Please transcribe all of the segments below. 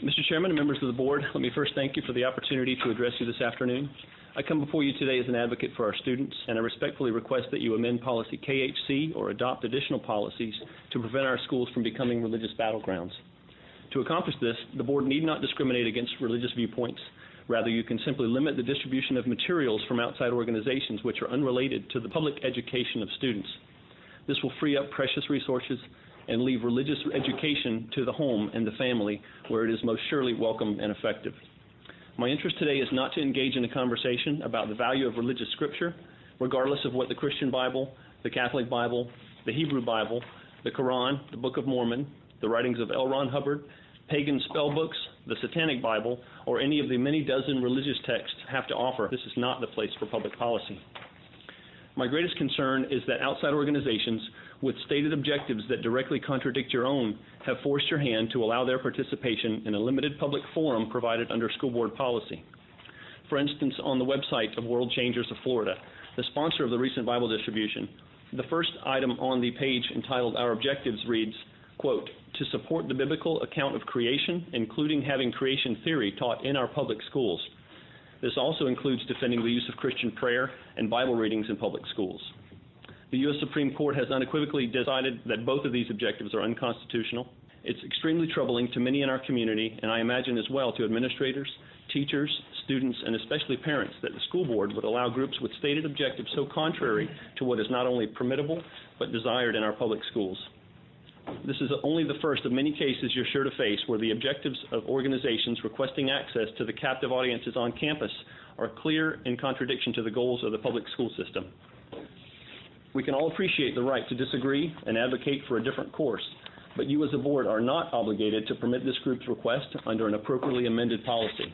Mr. Chairman and members of the board, let me first thank you for the opportunity to address you this afternoon. I come before you today as an advocate for our students, and I respectfully request that you amend policy KHC or adopt additional policies to prevent our schools from becoming religious battlegrounds. To accomplish this, the board need not discriminate against religious viewpoints. Rather, you can simply limit the distribution of materials from outside organizations which are unrelated to the public education of students. This will free up precious resources and leave religious education to the home and the family, where it is most surely welcome and effective. My interest today is not to engage in a conversation about the value of religious scripture, regardless of what the Christian Bible, the Catholic Bible, the Hebrew Bible, the Quran, the Book of Mormon, the writings of L. Ron Hubbard, pagan spell books, the Satanic Bible, or any of the many dozen religious texts have to offer. This is not the place for public policy. My greatest concern is that outside organizations with stated objectives that directly contradict your own have forced your hand to allow their participation in a limited public forum provided under school board policy. For instance, on the website of World Changers of Florida, the sponsor of the recent Bible distribution, the first item on the page entitled Our Objectives reads, quote, to support the biblical account of creation, including having creation theory taught in our public schools. This also includes defending the use of Christian prayer and Bible readings in public schools. The U.S. Supreme Court has unequivocally decided that both of these objectives are unconstitutional. It's extremely troubling to many in our community, and I imagine as well to administrators, teachers, students, and especially parents, that the school board would allow groups with stated objectives so contrary to what is not only permissible but desired in our public schools. This is only the first of many cases you're sure to face where the objectives of organizations requesting access to the captive audiences on campus are clear in contradiction to the goals of the public school system. We can all appreciate the right to disagree and advocate for a different course, but you as a board are not obligated to permit this group's request under an appropriately amended policy.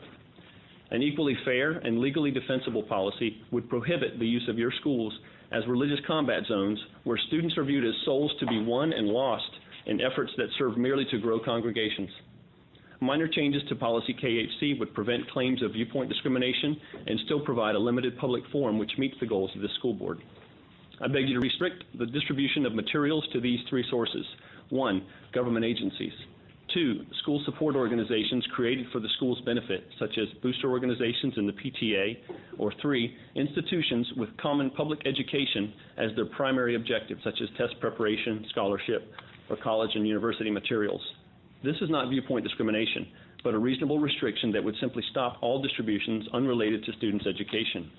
An equally fair and legally defensible policy would prohibit the use of your schools as religious combat zones where students are viewed as souls to be won and lost in efforts that serve merely to grow congregations. Minor changes to policy KHC would prevent claims of viewpoint discrimination and still provide a limited public forum which meets the goals of this school board. I beg you to restrict the distribution of materials to these three sources. 1, government agencies. 2, school support organizations created for the school's benefit, such as booster organizations in the PTA. Or 3, institutions with common public education as their primary objective, such as test preparation, scholarship, or college and university materials. This is not viewpoint discrimination, but a reasonable restriction that would simply stop all distributions unrelated to students' education.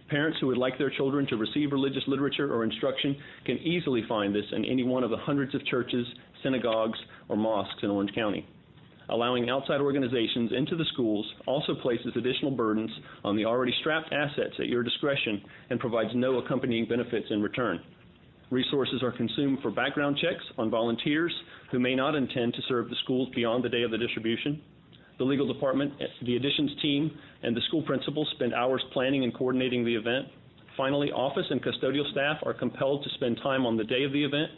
Parents who would like their children to receive religious literature or instruction can easily find this in any one of the hundreds of churches, synagogues, or mosques in Orange County. Allowing outside organizations into the schools also places additional burdens on the already strapped assets at your discretion and provides no accompanying benefits in return. Resources are consumed for background checks on volunteers who may not intend to serve the schools beyond the day of the distribution. The legal department, the additions team, and the school principal spend hours planning and coordinating the event. Finally, office and custodial staff are compelled to spend time on the day of the event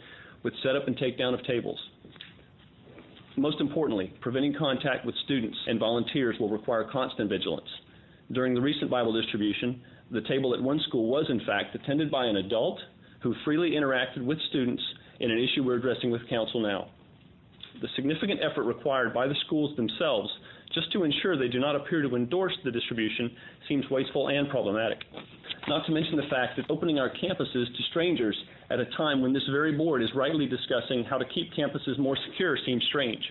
with setup and takedown of tables. Most importantly, preventing contact with students and volunteers will require constant vigilance. During the recent Bible distribution, the table at one school was, in fact, attended by an adult who freely interacted with students in an issue we're addressing with council now. The significant effort required by the schools themselves just to ensure they do not appear to endorse the distribution seems wasteful and problematic. Not to mention the fact that opening our campuses to strangers at a time when this very board is rightly discussing how to keep campuses more secure seems strange.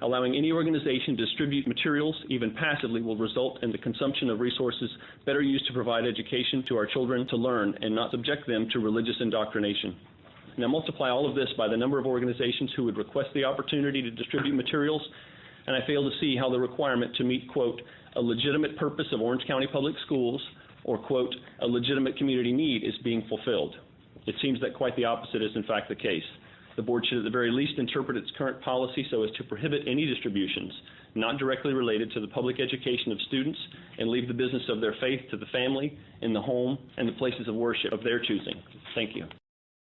Allowing any organization to distribute materials, even passively, will result in the consumption of resources better used to provide education to our children to learn and not subject them to religious indoctrination. Now multiply all of this by the number of organizations who would request the opportunity to distribute materials, and I fail to see how the requirement to meet, quote, a legitimate purpose of Orange County Public Schools, or, quote, a legitimate community need is being fulfilled. It seems that quite the opposite is in fact the case. The board should at the very least interpret its current policy so as to prohibit any distributions not directly related to the public education of students and leave the business of their faith to the family, in the home, and the places of worship of their choosing. Thank you.